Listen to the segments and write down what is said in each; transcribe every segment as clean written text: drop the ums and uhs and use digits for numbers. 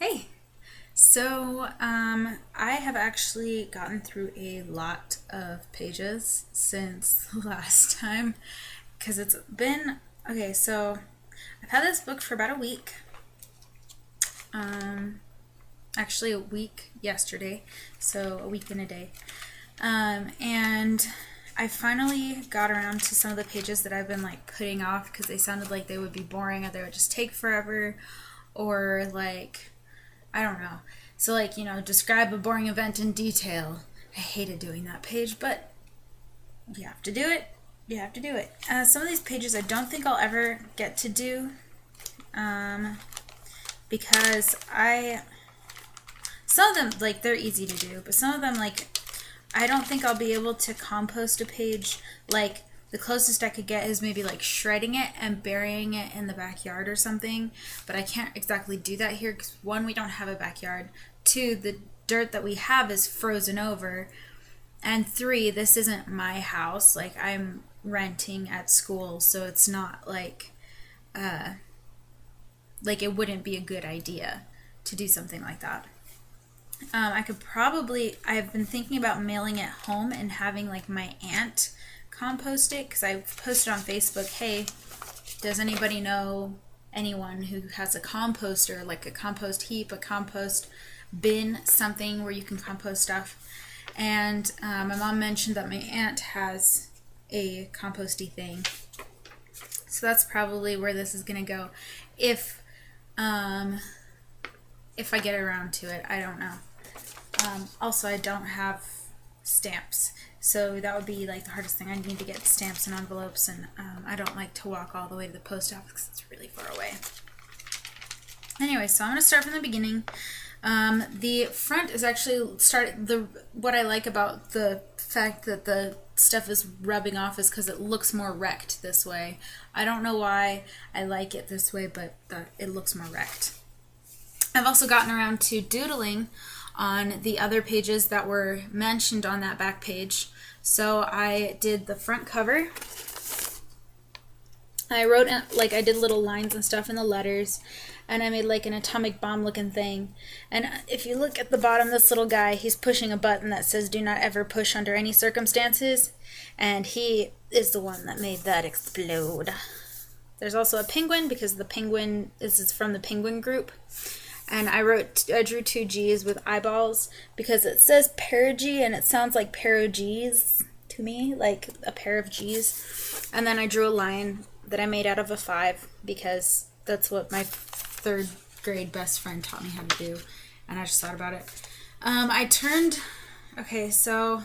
Hey, I have actually gotten through a lot of pages since last time because it's been okay. So I've had this book for about a week. Um, actually, a week yesterday, so a week and a day. And I finally got around to some of the pages that I've been like putting off because they sounded like they would be boring or they would just take forever, or like I don't know. So, like, describe a boring event in detail. I hated doing that page, but you have to do it. You have to do it. Some of these pages I don't think I'll ever get to do because some of them, like, they're easy to do, but some of them, like, I don't think I'll be able to compost a page. Like, the closest I could get is maybe like shredding it and burying it in the backyard or something. But I can't exactly do that here because one, we don't have a backyard. Two, the dirt that we have is frozen over. And three, this isn't my house. Like, I'm renting at school, so it's not like it wouldn't be a good idea to do something like that. I've been thinking about mailing it home and having like my aunt compost it because I posted on Facebook, hey, does anybody know anyone who has a composter, like a compost heap, a compost bin, something where you can compost stuff? And my mom mentioned that my aunt has a composty thing. So that's probably where this is going to go. If I get around to it, I don't know. Also, I don't have stamps, so that would be like the hardest thing. I need to get stamps and envelopes, and I don't like to walk all the way to the post office because it's really far away. Anyway, so I'm going to start from the beginning. The front is actually what I like about the fact that the stuff is rubbing off is because it looks more wrecked this way. I don't know why I like it this way, but it looks more wrecked. I've also gotten around to doodling on the other pages that were mentioned on that back page. So I did the front cover. I wrote I did little lines and stuff in the letters, and I made like an atomic bomb looking thing. And if you look at the bottom, this little guy, he's pushing a button that says do not ever push under any circumstances, and he is the one that made that explode. There's also a penguin because this is from the penguin group. And I drew two G's with eyeballs because it says perigee and it sounds like parogees to me, like a pair of G's. And then I drew a line that I made out of a 5 because that's what my 3rd grade best friend taught me how to do. And I just thought about it. So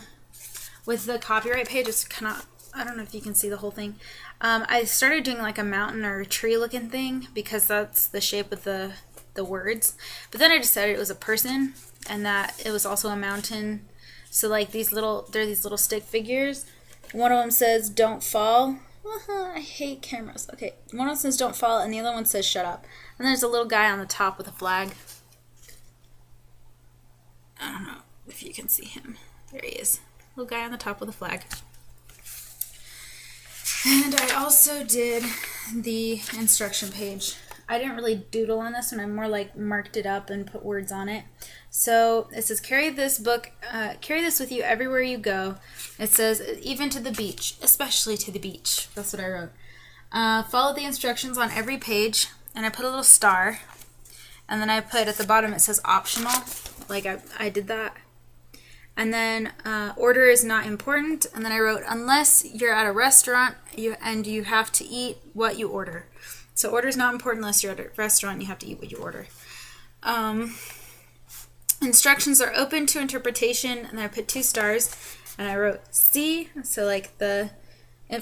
with the copyright page, it's kind of, I don't know if you can see the whole thing. I started doing like a mountain or a tree looking thing because that's the shape of the words, but then I decided it was a person and that it was also a mountain. So like they're these little stick figures. One of them says don't fall. I hate cameras. Okay, one of them says don't fall and the other one says shut up. And there's a little guy on the top with a flag. I don't know if you can see him. There he is, little guy on the top with a flag. And I also did the instruction page. I didn't really doodle on this one. I more like marked it up and put words on it. So it says, carry this with you everywhere you go. It says, even to the beach, especially to the beach. That's what I wrote. Follow the instructions on every page. And I put a little star. And then I put at the bottom, it says optional. Like I did that. And then order is not important. And then I wrote, unless you're at a restaurant and you have to eat what you order. So order is not important unless you're at a restaurant and you have to eat what you order. Instructions are open to interpretation, and I put 2 stars, and I wrote C. So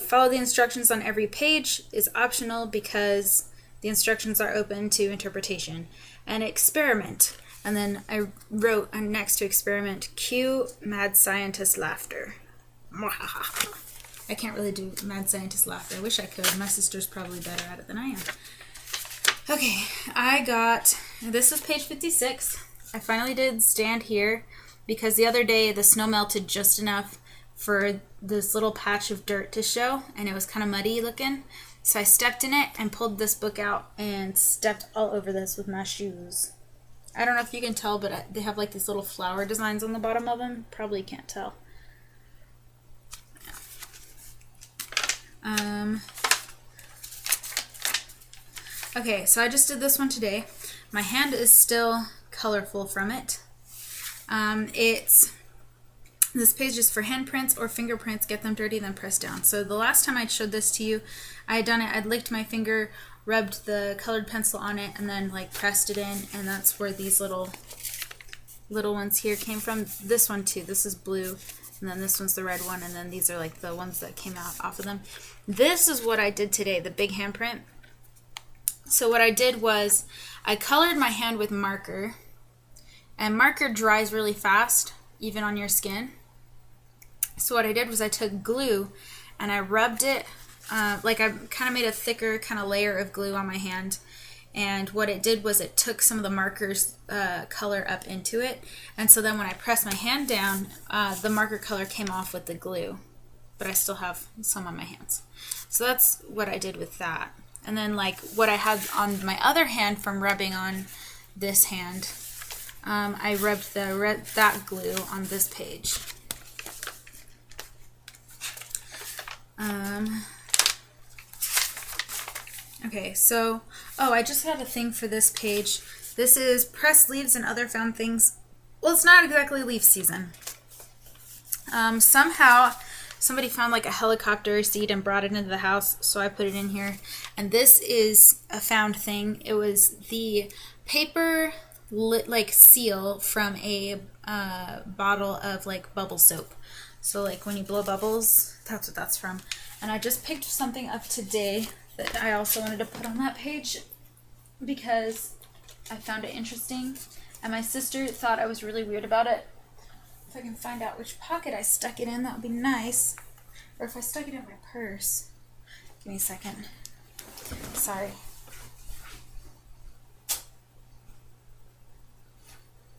follow the instructions on every page is optional because the instructions are open to interpretation. And experiment. And then I wrote next to experiment, cue mad scientist laughter. I can't really do mad scientist laughter. I wish I could. My sister's probably better at it than I am. Okay, this is page 56. I finally did stand here because the other day the snow melted just enough for this little patch of dirt to show, and it was kind of muddy looking. So I stepped in it and pulled this book out and stepped all over this with my shoes. I don't know if you can tell, but they have like these little flower designs on the bottom of them. Probably can't tell. Okay, so I just did this one today. My hand is still colorful from it. This page is for handprints or fingerprints. Get them dirty, then press down. So the last time I showed this to you, I had done it. I'd licked my finger, rubbed the colored pencil on it, and then like pressed it in, and that's where these little ones here came from. This one too. This is blue, and then this one's the red one, and then these are like the ones that came out off of them. This is what I did today, the big handprint. So what I did was I colored my hand with marker, and marker dries really fast, even on your skin. So what I did was I took glue and I rubbed it, like I kind of made a thicker kind of layer of glue on my hand. And what it did was it took some of the marker's color up into it. And so then when I pressed my hand down, the marker color came off with the glue. But I still have some on my hands. So that's what I did with that. And then like what I had on my other hand from rubbing on this hand, I rubbed that glue on this page. Okay, so, I just got a thing for this page. This is pressed leaves and other found things. Well, it's not exactly leaf season. Somehow, somebody found like a helicopter seed and brought it into the house, so I put it in here. And this is a found thing. It was the paper like seal from a bottle of like bubble soap. So like when you blow bubbles, that's what that's from. And I just picked something up today that I also wanted to put on that page because I found it interesting. And my sister thought I was really weird about it. If I can find out which pocket I stuck it in, that would be nice. Or if I stuck it in my purse. Give me a second. Sorry.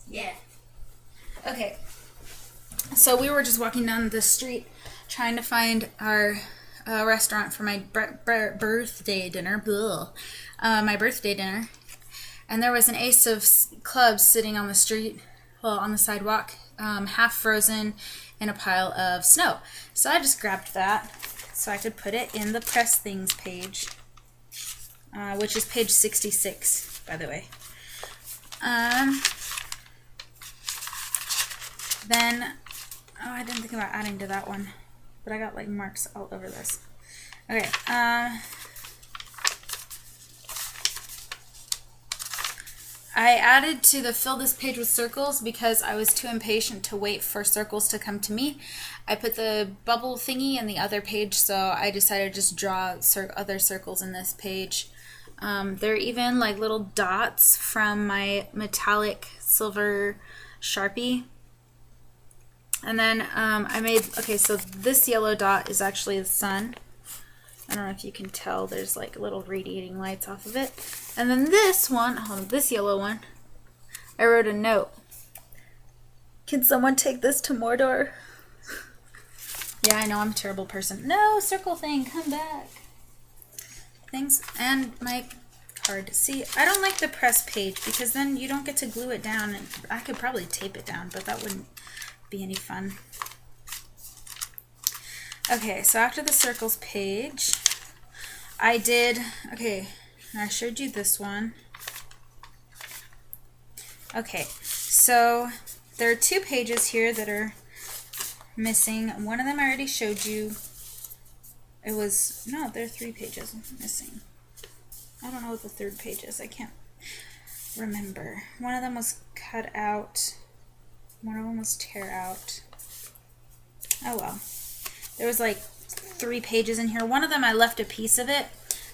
Yeah. Okay. So we were just walking down the street trying to find our restaurant for my birthday dinner. My birthday dinner. And there was an ace of clubs sitting on the street, well, on the sidewalk, half frozen in a pile of snow. So I just grabbed that so I could put it in the press things page, which is page 66, by the way. Then, I didn't think about adding to that one, but I got like marks all over this. Okay, I added to the fill this page with circles because I was too impatient to wait for circles to come to me. I put the bubble thingy in the other page, so I decided to just draw other circles in this page. There are even like little dots from my metallic silver Sharpie. And then I made, okay, so this yellow dot is actually the sun. I don't know if you can tell, there's like little radiating lights off of it. And then this one, this yellow one, I wrote a note. Can someone take this to Mordor? Yeah, I know, I'm a terrible person. No, circle thing, come back. Things, and my card. See, I don't like the press page because then you don't get to glue it down. And I could probably tape it down, but that wouldn't be any fun. Okay, so after the circles page, I did, okay, I showed you this one. Okay, so there are two pages here that are missing. One of them I already showed you. It was, no, there are 3 pages missing. I don't know what the third page is. I can't remember. One of them was cut out. One of them was tear out. Oh well. There was like 3 pages in here. One of them I left a piece of it.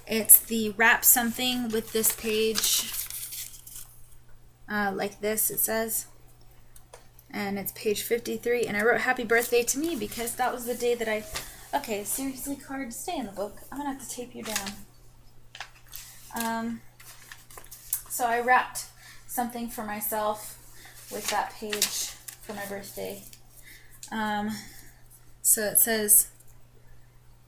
It's the wrap something with this page. Like this it says. And it's page 53. And I wrote happy birthday to me because that was the day that I... Okay, seriously, card, stay in the book. I'm going to have to tape you down. So I wrapped something for myself with that page for my birthday. So it says,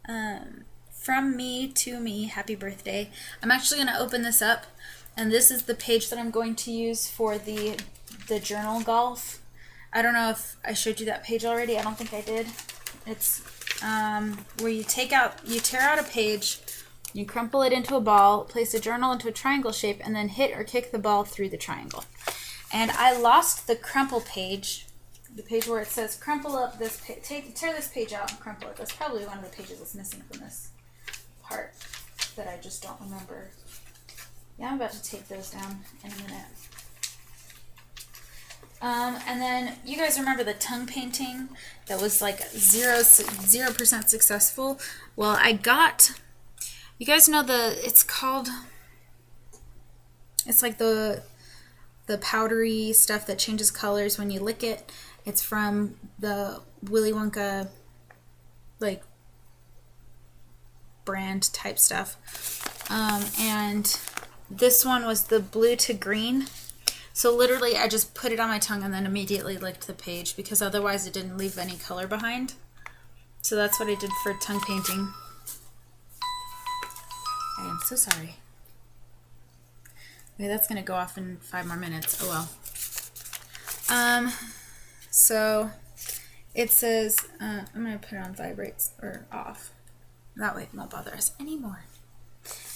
from me to me, happy birthday. I'm actually going to open this up And this is the page that I'm going to use for the journal golf. I don't know if I showed you that page already. I don't think I did. It's where you tear out a page, you crumple it into a ball, place a journal into a triangle shape, and then hit or kick the ball through the triangle. And I lost the crumple page, the page where it says crumple up this page, tear this page out and crumple it. That's probably one of the pages that's missing from this part that I just don't remember. Yeah, I'm about to take those down in a minute. And then you guys remember the tongue painting that was like 0% successful? Well, you guys know it's like the powdery stuff that changes colors when you lick it. It's from the Willy Wonka like brand type stuff. And this one was the blue to green. So literally I just put it on my tongue and then immediately licked the page because otherwise it didn't leave any color behind. So that's what I did for tongue painting. I am so sorry. Okay, that's going to go off in 5 more minutes. Oh well. So it says, I'm going to put it on vibrates or off. That way it won't bother us anymore.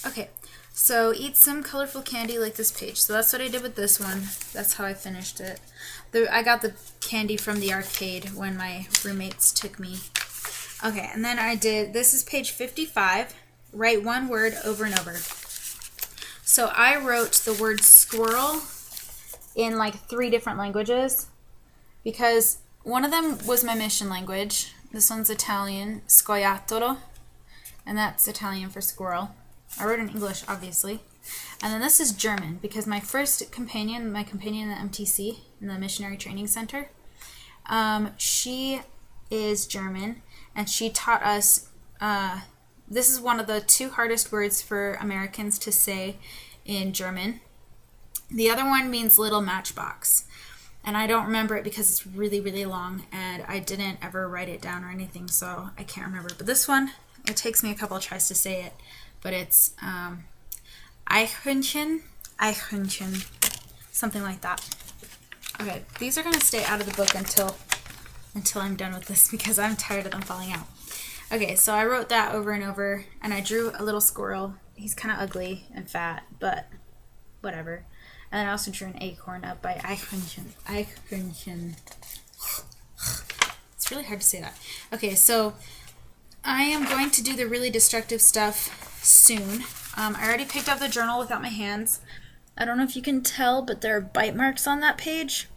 Okay, so eat some colorful candy like this page. So that's what I did with this one. That's how I finished it. I got the candy from the arcade when my roommates took me. Okay, and then this is page 55. Write one word over and over. So I wrote the word squirrel in like 3 different languages because one of them was my mission language. This one's Italian, scoiattolo, and that's Italian for squirrel. I wrote in English, obviously. And then this is German because my first companion in the MTC, in the Missionary Training Center, she is German, and she taught us, this is one of the 2 hardest words for Americans to say in German. The other one means little matchbox. And I don't remember it because it's really, really long, and I didn't ever write it down or anything, so I can't remember. But this one, it takes me a couple of tries to say it. But it's Eichhörnchen, something like that. Okay, these are going to stay out of the book until I'm done with this because I'm tired of them falling out. Okay, so I wrote that over and over, and I drew a little squirrel. He's kind of ugly and fat, but whatever. And then I also drew an acorn up by Eichhörnchen. It's really hard to say that. Okay, so I am going to do the really destructive stuff soon. I already picked up the journal without my hands. I don't know if you can tell, but there are bite marks on that page.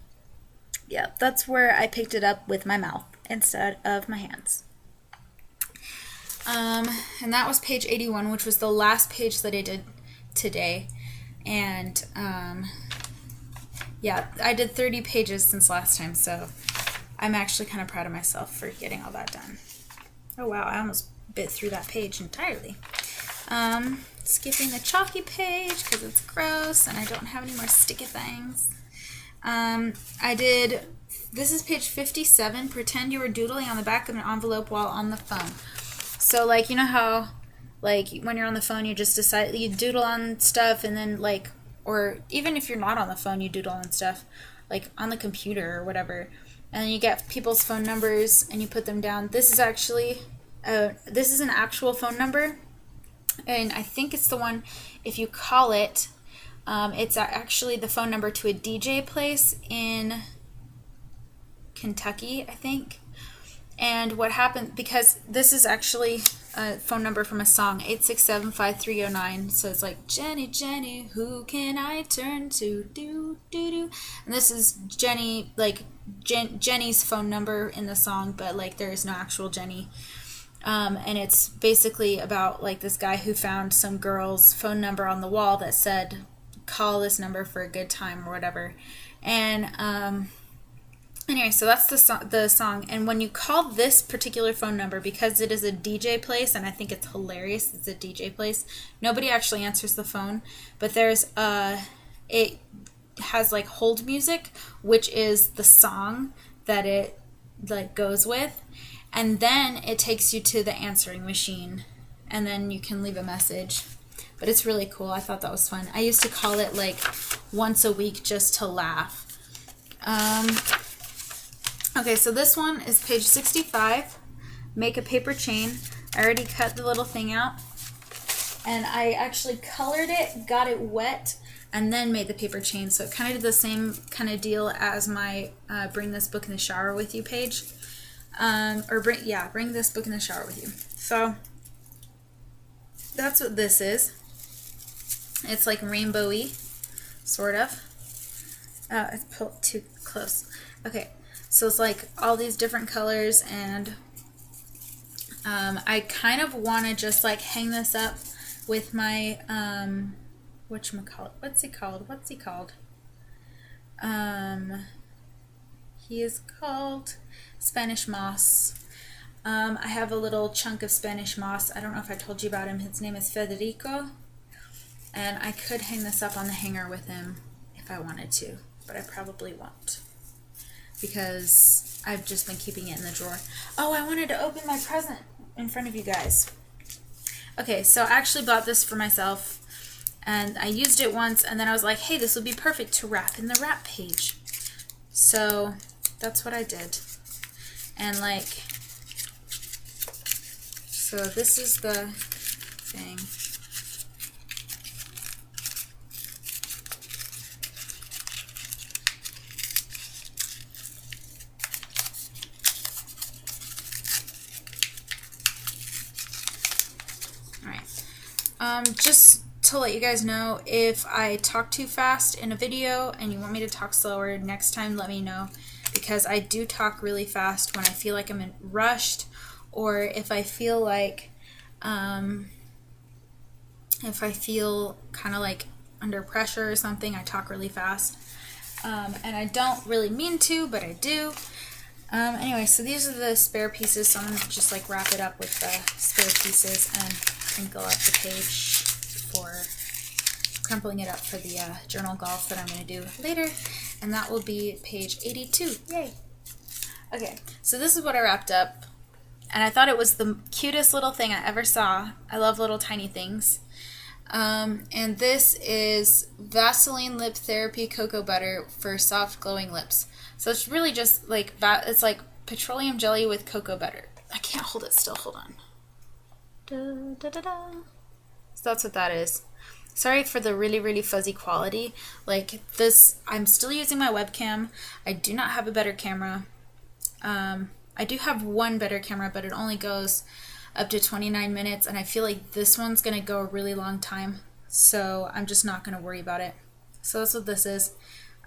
Yeah, that's where I picked it up with my mouth instead of my hands. And that was page 81, which was the last page that I did today. And yeah, I did 30 pages since last time, so I'm actually kind of proud of myself for getting all that done. Oh wow, I almost bit through that page entirely. Skipping the chalky page because it's gross and I don't have any more sticky things. This is page 57, pretend you were doodling on the back of an envelope while on the phone. So like, you know how like when you're on the phone you just decide, you doodle on stuff and then like, or even if you're not on the phone you doodle on stuff, like on the computer or whatever. And then you get people's phone numbers and you put them down. This is actually, this is an actual phone number. And I think it's the one, if you call it, it's actually the phone number to a DJ place in Kentucky, I think. And what happened, because this is actually a phone number from a song, 867-5309. So it's like, Jenny, Jenny, who can I turn to? Do, do, do. And this is Jenny, like Jenny's phone number in the song, but like there is no actual Jenny. And it's basically about like this guy who found some girl's phone number on the wall that said, call this number for a good time or whatever. And anyway, so that's the song. And when you call this particular phone number, because it is a DJ place, and I think it's hilarious, it's a DJ place, nobody actually answers the phone, but there's it has like hold music, which is the song that it like goes with. And then it takes you to the answering machine, and then you can leave a message. but it's really cool. I thought that was fun. I used to call it like once a week just to laugh. Okay, so this one is page 65. Make a paper chain. I already cut the little thing out, and I actually colored it, got it wet, and then made the paper chain. So it kind of did the same kind of deal as my bring this book in the shower with you page. Bring this book in the shower with you. So that's what this is. It's like rainbowy, sort of. Oh, it's pulled too close. Okay, so it's like all these different colors, and I kind of want to just like hang this up with my whatchamacallit? What's he called? He is called Spanish moss. I have a little chunk of Spanish moss. I don't know if I told you about him. His name is Federico, and I could hang this up on the hanger with him if I wanted to, but I probably won't because I've just been keeping it in the drawer. Oh, I wanted to open my present in front of you guys. Okay, so I actually bought this for myself, and I used it once, and then I was like, hey, this would be perfect to wrap in the wrap page. So that's what I did. And like, so this is the thing. Just to let you guys know, if I talk too fast in a video and you want me to talk slower next time, let me know, because I do talk really fast when I feel like I'm rushed, or if I feel like kind of like under pressure or something, I talk really fast, and I don't really mean to, but I do. Anyway, so these are the spare pieces, so I'm going to just like wrap it up with the spare pieces and crinkle up the page for crumpling it up for the journal golf that I'm going to do later, and that will be page 82. Yay! Okay, so this is what I wrapped up, and I thought it was the cutest little thing I ever saw. I love little tiny things. And this is Vaseline Lip Therapy Cocoa Butter for soft glowing lips. So it's really just like it's like petroleum jelly with cocoa butter. I can't hold it still. Hold on. Da, da, da, da. So that's what that is. Sorry for the really, really fuzzy quality. Like this, I'm still using my webcam. I do not have a better camera. I do have one better camera, but it only goes up to 29 minutes, and I feel like this one's going to go a really long time, so I'm just not going to worry about it. So that's what this is.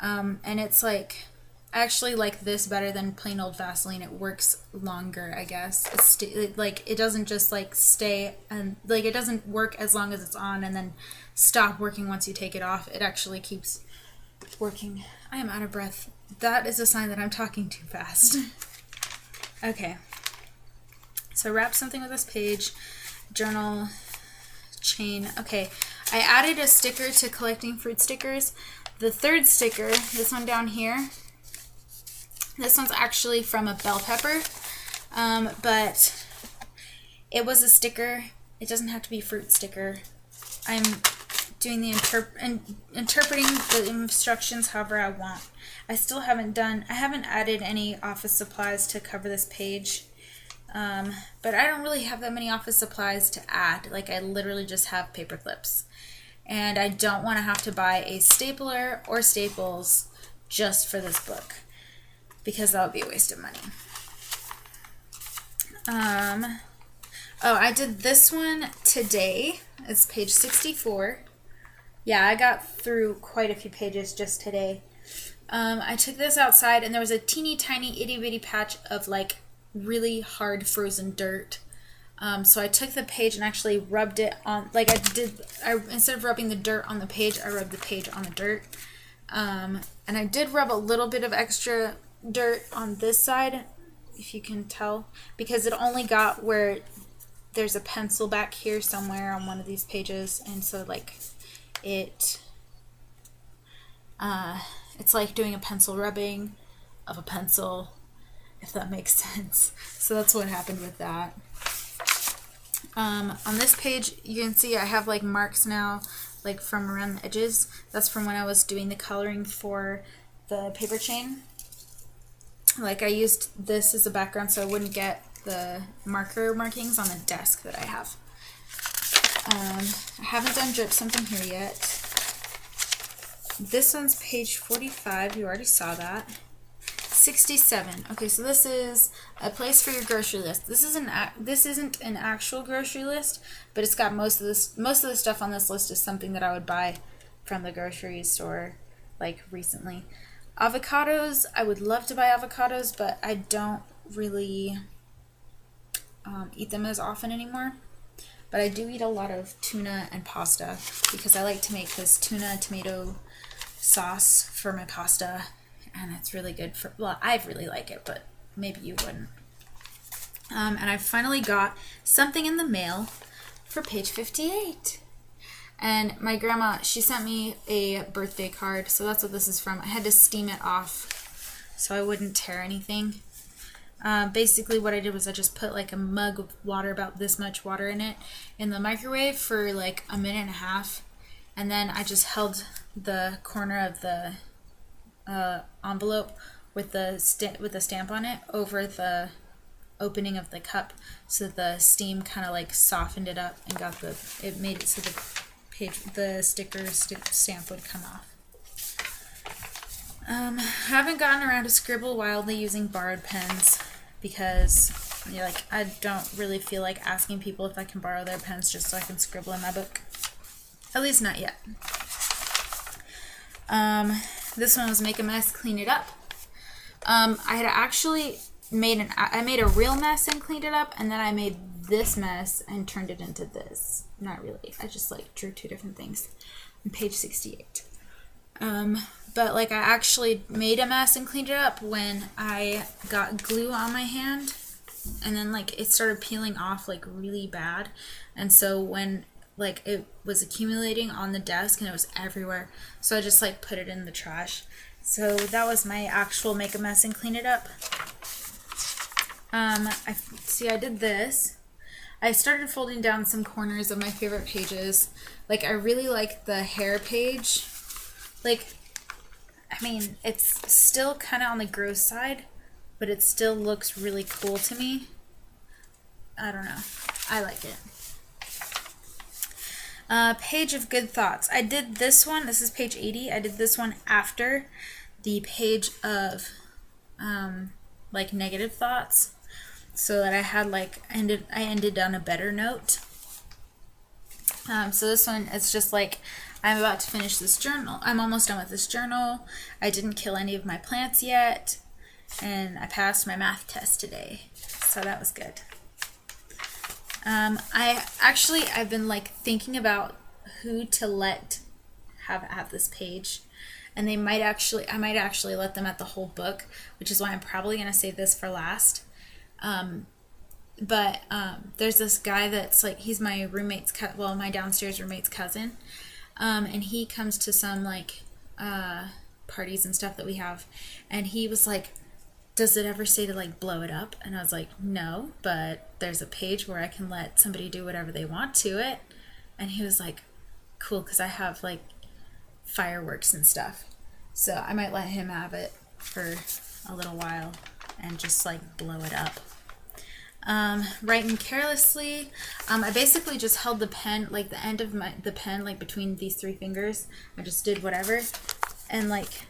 And it's like, I actually like this better than plain old Vaseline. It works longer, I guess. It doesn't just like stay, and like it doesn't work as long as it's on and then stop working once you take it off. It actually keeps working. I am out of breath. That is a sign that I'm talking too fast. Okay. So wrap something with this page, journal, chain. Okay, I added a sticker to collecting fruit stickers. The third sticker, this one down here, this one's actually from a bell pepper, but it was a sticker. It doesn't have to be a fruit sticker. I'm doing the interpreting the instructions however I want. I still haven't added any office supplies to cover this page. But I don't really have that many office supplies to add. Like, I literally just have paper clips. And I don't want to have to buy a stapler or staples just for this book, because that would be a waste of money. Oh, I did this one today. It's page 64. Yeah, I got through quite a few pages just today. I took this outside, and there was a teeny tiny itty bitty patch of like really hard frozen dirt. So I took the page and actually rubbed it on, like instead of rubbing the dirt on the page, I rubbed the page on the dirt. And I did rub a little bit of extra dirt on this side, if you can tell, because it only got where there's a pencil back here somewhere on one of these pages, and so like it's like doing a pencil rubbing of a pencil, if that makes sense. So that's what happened with that. On this page, you can see I have like marks now, like from around the edges. That's from when I was doing the coloring for the paper chain. Like I used this as a background so I wouldn't get the marker markings on the desk that I have. I haven't done drip something here yet. This one's page 45. You already saw that. 67. Okay, so this is a place for your grocery list. This isn't an actual grocery list, but it's got most of the stuff on this list is something that I would buy from the grocery store like recently. Avocados, I would love to buy avocados, but I don't really eat them as often anymore. But I do eat a lot of tuna and pasta because I like to make this tuna tomato sauce for my pasta, and it's really good for, well, I really like it, but maybe you wouldn't. And I finally got something in the mail for page 58. And my grandma, she sent me a birthday card, so that's what this is from. I had to steam it off so I wouldn't tear anything. Basically what I did was I just put like a mug of water, about this much water in it, in the microwave for like a minute and a half, and then I just held the corner of the envelope with the stamp on it over the opening of the cup, so the steam kind of like softened it up and it made it so the stamp would come off. Haven't gotten around to scribble wildly using borrowed pens because I don't really feel like asking people if I can borrow their pens just so I can scribble in my book. At least not yet. This one was make a mess, clean it up. I had actually made a real mess and cleaned it up, and then I made this mess and turned it into this. Not really. I just like drew two different things on page 68. But like I actually made a mess and cleaned it up when I got glue on my hand, and then like it started peeling off like really bad, and so when like it was accumulating on the desk and it was everywhere, so I just like put it in the trash. So that was my actual make a mess and clean it up. I did this. I started folding down some corners of my favorite pages. Like I really like the hair page. Like, I mean, it's still kind of on the gross side, but it still looks really cool to me. I don't know. I like it. Page of good thoughts. I did this one. This is page 80. I did this one after the page of like negative thoughts, so that I had like I ended on a better note. So this one, it's just like I'm about to finish this journal. I'm almost done with this journal. I didn't kill any of my plants yet, and I passed my math test today, so that was good. I've been like thinking about who to let have this page, and I might actually let them at the whole book, which is why I'm probably gonna save this for last. But there's this guy that's like, he's my roommate's my downstairs roommate's cousin, and he comes to some like parties and stuff that we have, and he was like, does it ever say to like blow it up? And I was like, no, but there's a page where I can let somebody do whatever they want to it. And he was like, cool, because I have like fireworks and stuff, so I might let him have it for a little while and just like blow it up. Writing carelessly. I basically just held the pen, like the end of the pen, like between these three fingers. I just did whatever, and like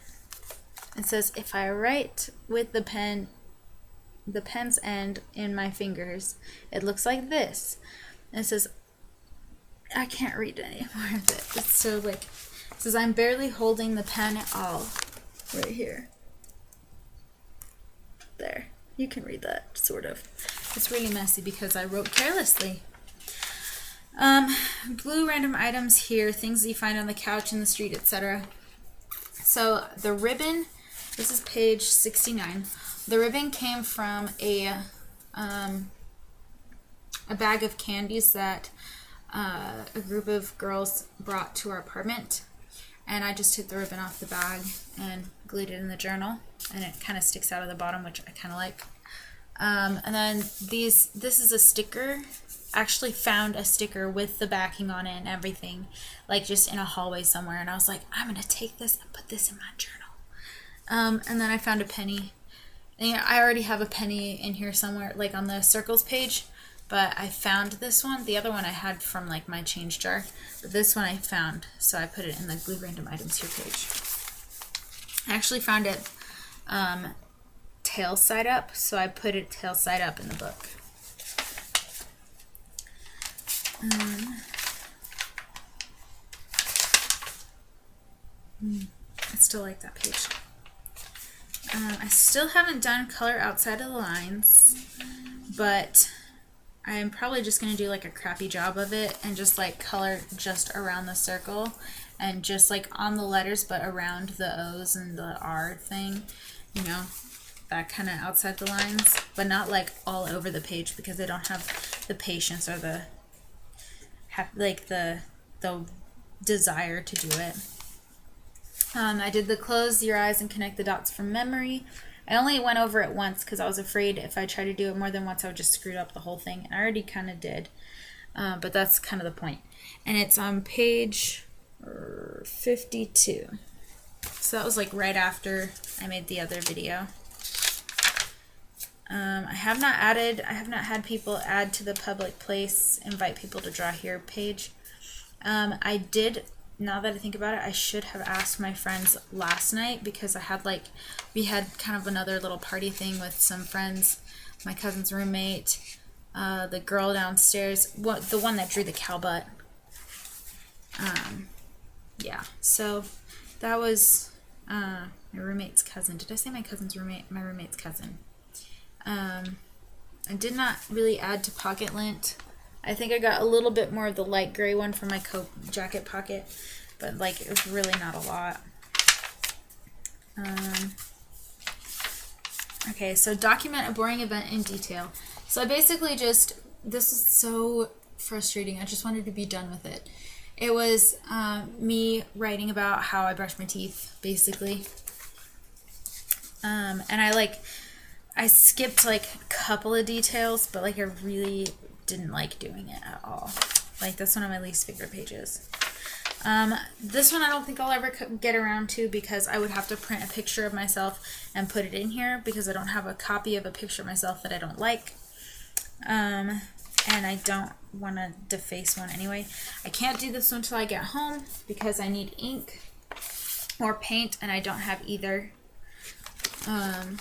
it says, if I write with the pen's end in my fingers, it looks like this. And it says, I can't read any more of it. It's so like, it says, I'm barely holding the pen at all. Right here. There. You can read that, sort of. It's really messy because I wrote carelessly. Glue random items here, things that you find on the couch, in the street, etc. So the ribbon, this is page 69. The ribbon came from a bag of candies that a group of girls brought to our apartment, and I just took the ribbon off the bag and glued it in the journal, and it kind of sticks out of the bottom, which I kind of like. And then this is a sticker actually found a sticker with the backing on it and everything, like just in a hallway somewhere, and I was like, I'm gonna take this and put this in my journal. And then I found a penny. And I already have a penny in here somewhere, like on the circles page, but I found this one. The other one I had from like my change jar, but this one I found, so I put it in the glue random items here page. I actually found it tail side up, so I put it tail side up in the book. I still like that page. I still haven't done color outside of the lines, but I'm probably just going to do like a crappy job of it and just like color just around the circle and just like on the letters but around the O's and the R thing, you know, that kind of outside the lines, but not like all over the page because I don't have the patience or the desire to do it. I did the close your eyes and connect the dots from memory. I only went over it once because I was afraid if I tried to do it more than once I would just screw up the whole thing. And I already kind of did, but that's kind of the point. And it's on page 52. So that was like right after I made the other video. I have not had people add to the public place, invite people to draw here page. I did. Now that I think about it, I should have asked my friends last night because we had kind of another little party thing with some friends, my cousin's roommate, the girl downstairs, the one that drew the cow butt. Yeah, so that was my roommate's cousin. Did I say my cousin's roommate? My roommate's cousin. I did not really add to pocket lint. I think I got a little bit more of the light gray one from my coat jacket pocket, but like it was really not a lot. Okay, so document a boring event in detail. So I basically this is so frustrating. I just wanted to be done with it. It was me writing about how I brush my teeth, basically. And I skipped like a couple of details, but like I really didn't like doing it at all. Like that's one of my least favorite pages. This one I don't think I'll ever get around to because I would have to print a picture of myself and put it in here because I don't have a copy of a picture of myself that I don't like. And I don't want to deface one anyway. I can't do this one until I get home because I need ink or paint and I don't have either. I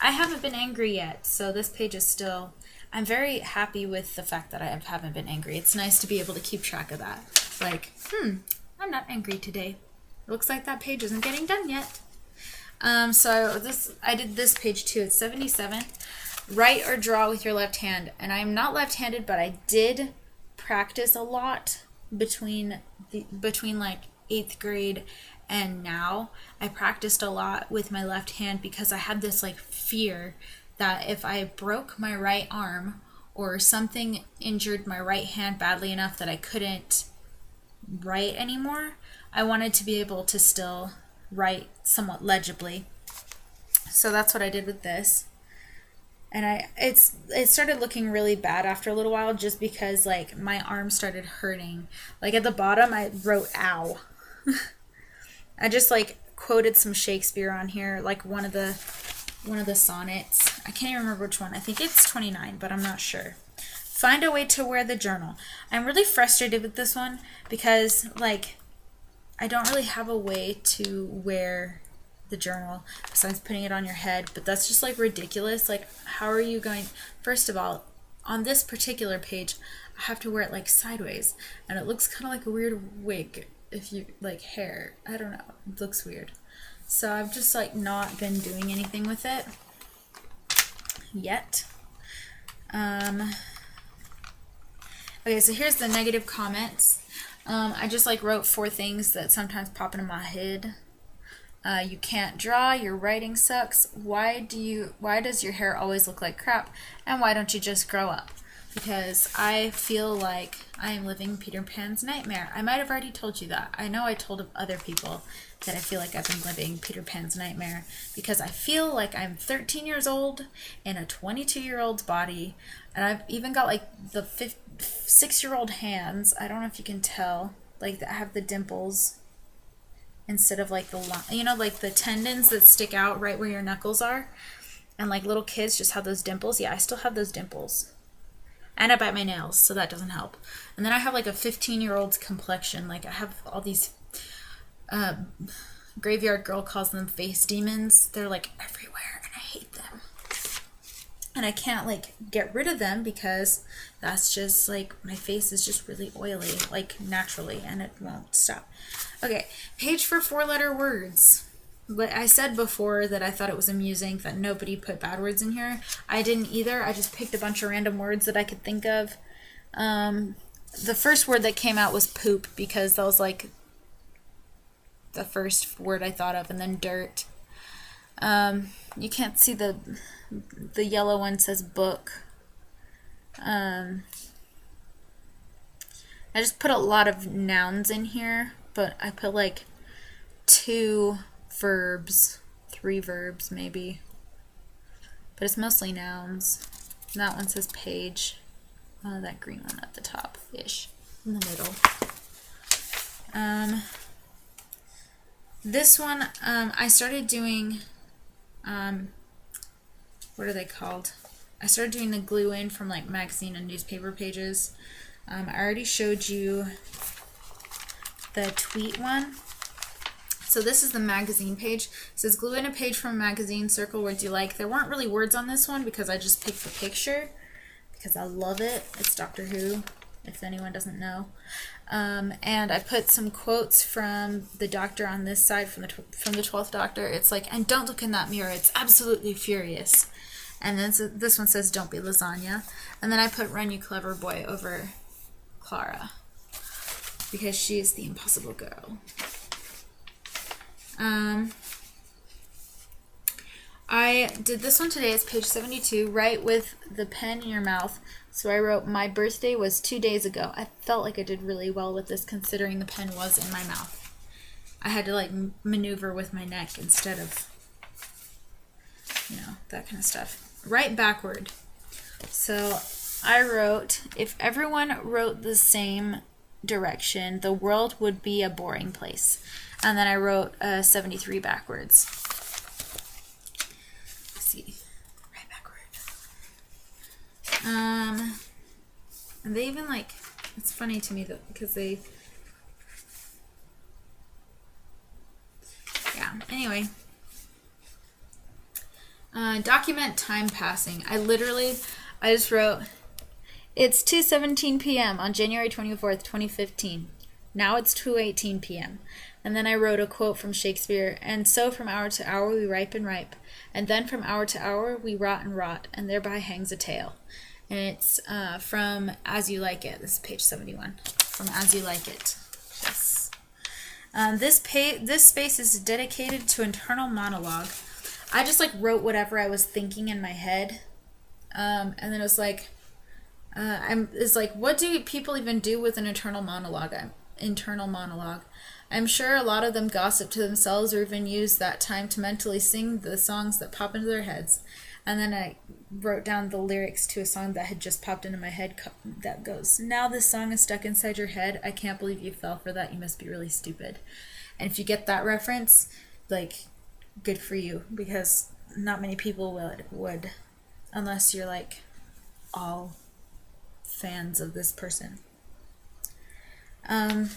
haven't been angry yet, so this page is still... I'm very happy with the fact that I haven't been angry. It's nice to be able to keep track of that. Like, I'm not angry today. Looks like that page isn't getting done yet. So I did this page too. It's 77. Write or draw with your left hand. And I'm not left-handed, but I did practice a lot between like 8th grade and now. I practiced a lot with my left hand because I had this like fear that if I broke my right arm or something injured my right hand badly enough that I couldn't write anymore, I wanted to be able to still write somewhat legibly. So that's what I did with this. And it started looking really bad after a little while just because like my arm started hurting. Like at the bottom I wrote ow. I just like quoted some Shakespeare on here, like one of the sonnets. I can't even remember which one. I think it's 29, but I'm not sure. Find a way to wear the journal. I'm really frustrated with this one because like I don't really have a way to wear the journal besides putting it on your head, but that's just like ridiculous. Like how are you going... First of all, on this particular page I have to wear it like sideways and it looks kind of like a weird wig if you like hair. I don't know, it looks weird. So I've just like not been doing anything with it yet. Okay, so here's the negative comments. I just like wrote 4 things that sometimes pop into my head. You can't draw, your writing sucks, why does your hair always look like crap, and why don't you just grow up? because I feel like I am living Peter Pan's nightmare. I might have already told you that. I know I told other people that I feel like I've been living Peter Pan's nightmare because I feel like I'm 13 years old in a 22-year-old's body, and I've even got like the 6-year-old hands. I don't know if you can tell, like that have the dimples instead of like the, you know, like the tendons that stick out right where your knuckles are, and like little kids just have those dimples. Yeah, I still have those dimples. And I bite my nails, so that doesn't help. And then I have like a 15-year-old's complexion. Like I have all these Graveyard Girl calls them face demons. They're like everywhere, and I hate them. And I can't like get rid of them because that's just like my face is just really oily, like naturally, and it won't stop. Okay, page for 4-letter words. But I said before that I thought it was amusing that nobody put bad words in here. I didn't either. I just picked a bunch of random words that I could think of. The first word that came out was poop because that was like the first word I thought of, and then dirt. You can't see the yellow one says book. I just put a lot of nouns in here, but I put like 2 verbs, 3 verbs maybe, but it's mostly nouns. And that one says page. That green one at the top ish, in the middle. This one I started doing what are they called? I started doing the glue in from like magazine and newspaper pages. I already showed you the tweet one. So this is the magazine page. It says glue in a page from a magazine, circle words you like. There weren't really words on this one because I just picked the picture because I love it. It's Doctor Who, if anyone doesn't know. And I put some quotes from the Doctor on this side, from the 12th Doctor. It's like, and don't look in that mirror. It's absolutely furious. And then this one says, don't be lasagna. And then I put run you clever boy over Clara because she is the impossible girl. I did this one today. It's page 72. Write with the pen in your mouth. So I wrote, my birthday was 2 days ago. I felt like I did really well with this considering the pen was in my mouth. I had to like maneuver with my neck instead of, you know, that kind of stuff. Write backward. So I wrote, if everyone wrote the same direction, the world would be a boring place. And then I wrote 73 backwards. Let's see. Right backward. And they even like, it's funny to me that because they, yeah, anyway. Document time passing. I just wrote, it's 2:17 p.m. on January 24th, 2015. Now it's 2:18 p.m. And then I wrote a quote from Shakespeare, and so from hour to hour we ripe and ripe, and then from hour to hour we rot and rot, and thereby hangs a tale. And it's from As You Like It. This is page 71. From As You Like It. Yes. This space is dedicated to internal monologue. I just like wrote whatever I was thinking in my head, and then it was like, it's like, what do people even do with an internal monologue? I'm sure a lot of them gossip to themselves or even use that time to mentally sing the songs that pop into their heads. And then I wrote down the lyrics to a song that had just popped into my head that goes, now this song is stuck inside your head. I can't believe you fell for that. You must be really stupid. And if you get that reference, like, good for you, because not many people would unless you're like all fans of this person. And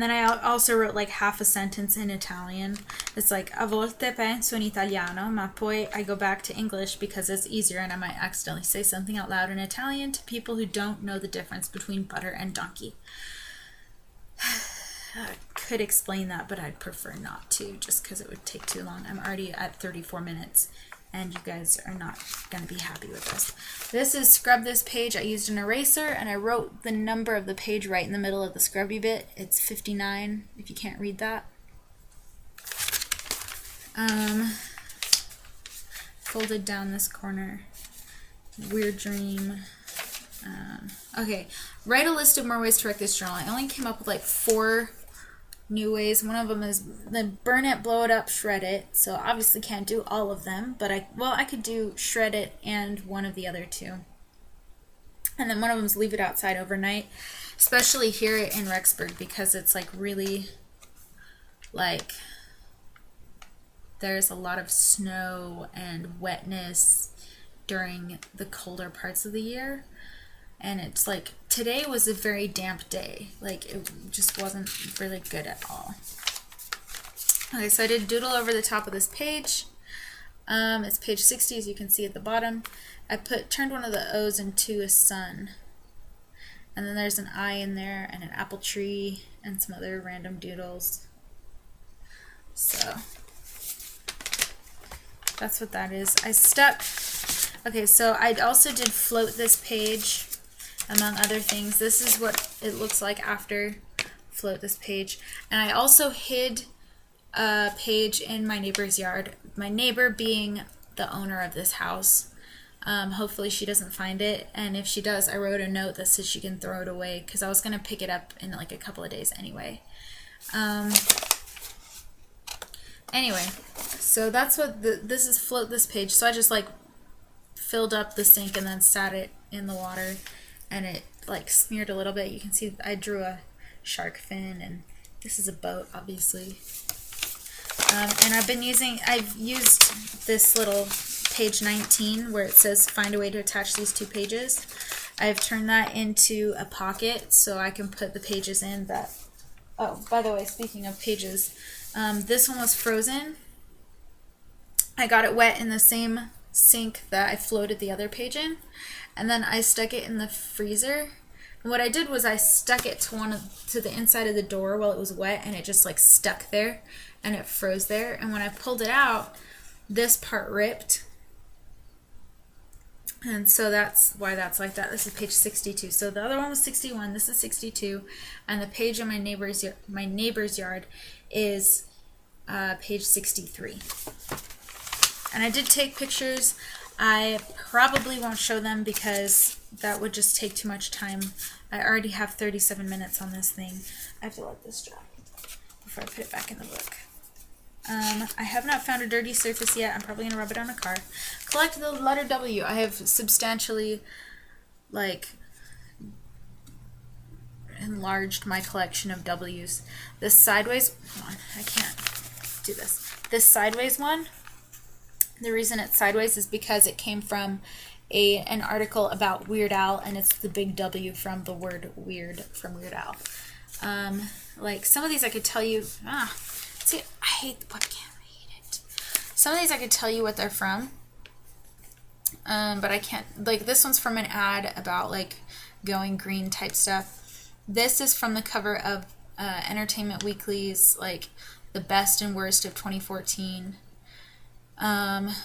then I also wrote like half a sentence in Italian. It's like, a volte penso in italiano, ma poi I go back to English because it's easier and I might accidentally say something out loud in Italian to people who don't know the difference between butter and donkey. I could explain that, but I'd prefer not to just because it would take too long. I'm already at 34 minutes and you guys are not going to be happy with this. This is Scrub This Page. I used an eraser and I wrote the number of the page right in the middle of the scrubby bit. It's 59 if you can't read that. Folded down this corner weird dream. Okay, write a list of more ways to wreck this journal. I only came up with like 4 new ways. One of them is then burn it, blow it up, shred it. So obviously can't do all of them, but I could do shred it and one of the other 2. And then one of them is leave it outside overnight, especially here in Rexburg because it's like really like there's a lot of snow and wetness during the colder parts of the year. And it's like, today was a very damp day. Like, it just wasn't really good at all. Okay, so I did doodle over the top of this page. It's page 60, as you can see at the bottom. I turned one of the O's into a sun. And then there's an I in there, and an apple tree, and some other random doodles. So, that's what that is. Okay, so I also did float this page. Among other things, this is what it looks like after float this page. And I also hid a page in my neighbor's yard. My neighbor being the owner of this house. Hopefully she doesn't find it. And if she does, I wrote a note that says she can throw it away because I was going to pick it up in like a couple of days anyway. Anyway, so that's what this is float this page. So I just like filled up the sink and then sat it in the water. And it like smeared a little bit. You can see I drew a shark fin, and this is a boat, obviously. And I've used this little page 19 where it says find a way to attach these 2 pages. I've turned that into a pocket so I can put the pages in that. Oh, by the way, speaking of pages, this one was frozen. I got it wet in the same sink that I floated the other page in. And then I stuck it in the freezer. And what I did was I stuck it to the inside of the door while it was wet, and it just like stuck there and it froze there. And when I pulled it out, this part ripped. And so that's why that's like that. This is page 62. So the other one was 61. This is 62, and the page in my neighbor's yard is page 63. And I did take pictures. I probably won't show them because that would just take too much time. I already have 37 minutes on this thing. I have to let this dry before I put it back in the book. I have not found a dirty surface yet. I'm probably going to rub it on a car. Collect the letter W. I have substantially, like, enlarged my collection of W's. This sideways, hold on, I can't do this. This sideways one, the reason it's sideways is because it came from an article about Weird Al, and it's the big W from the word weird from Weird Al. Like some of these I could tell you, see, I hate the webcam, I hate it. Some of these I could tell you what they're from, but I can't, like this one's from an ad about like going green type stuff. This is from the cover of Entertainment Weekly's like the best and worst of 2014.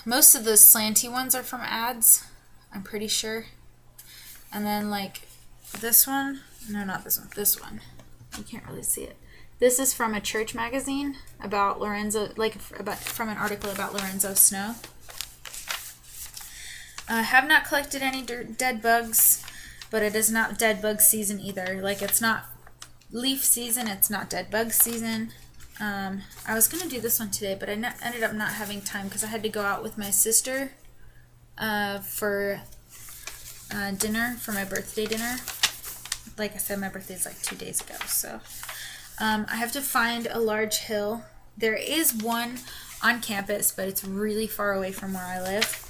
Most of the slanty ones are from ads, I'm pretty sure. And then like this one, no, not this one, this one. You can't really see it. This is from a church magazine about Lorenzo, like from an article about Lorenzo Snow. I have not collected any dead bugs, but it is not dead bug season either. Like it's not leaf season, it's not dead bug season. I was going to do this one today, but I ended up not having time because I had to go out with my sister for dinner, for my birthday dinner. Like I said, my birthday is like 2 days ago, so I have to find a large hill. There is one on campus, but it's really far away from where I live.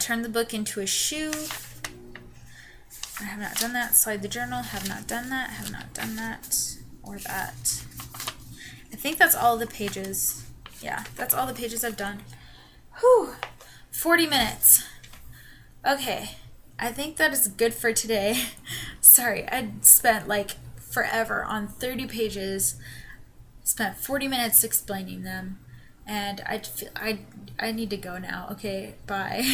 Turn the book into a shoe. I have not done that. Slide the journal. Have not done that. Have not done that. Or that. I think that's all the pages. Yeah, that's all the pages I've done. Whew. 40 minutes. Okay. I think that is good for today. Sorry, I spent like forever on 30 pages. Spent 40 minutes explaining them. And I need to go now. Okay, bye.